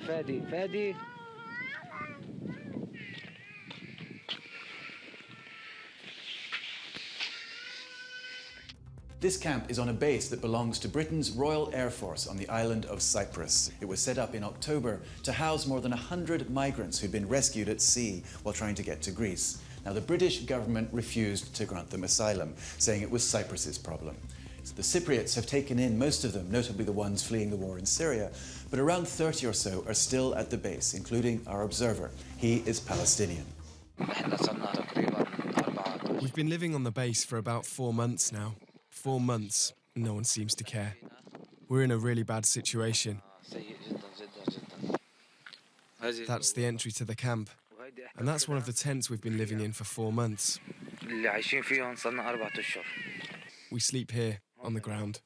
فادي. This camp is on a base that belongs to Britain's Royal Air Force on the island of Cyprus. It was set up in October to house more than 100 migrants who'd been rescued at sea while trying to get to Greece. Now, the British government refused to grant them asylum, saying it was Cyprus's problem. So the Cypriots have taken in most of them, notably the ones fleeing the war in Syria, but around 30 or so are still at the base, including our observer. He is Palestinian. We've been living on the base for about 4 months now. 4 months, no one seems to care. We're in a really bad situation. That's the entry to the camp. And that's one of the tents we've been living in for 4 months. We sleep here, on the ground.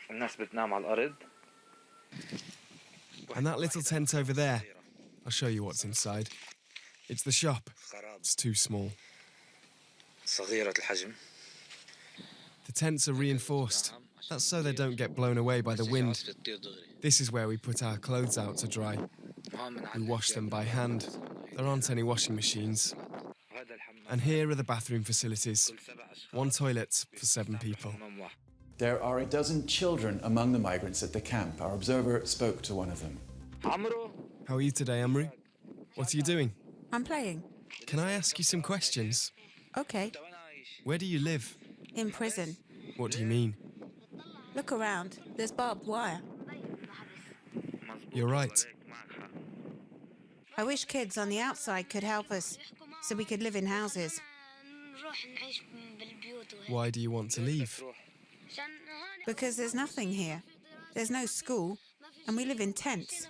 And that little tent over there, I'll show you what's inside. It's the shop. It's too small. The tents are reinforced. That's so they don't get blown away by the wind. This is where we put our clothes out to dry. We wash them by hand. There aren't any washing machines. And here are the bathroom facilities. 1 toilet for 7 people. There are a dozen children among the migrants at the camp. Our observer spoke to one of them. How are you today, Amru? What are you doing? I'm playing. Can I ask you some questions? Okay. Where do you live? In prison. What do you mean? Look around. There's barbed wire. You're right. I wish kids on the outside could help us, so we could live in houses. Why do you want to leave? Because there's nothing here. There's no school, and we live in tents.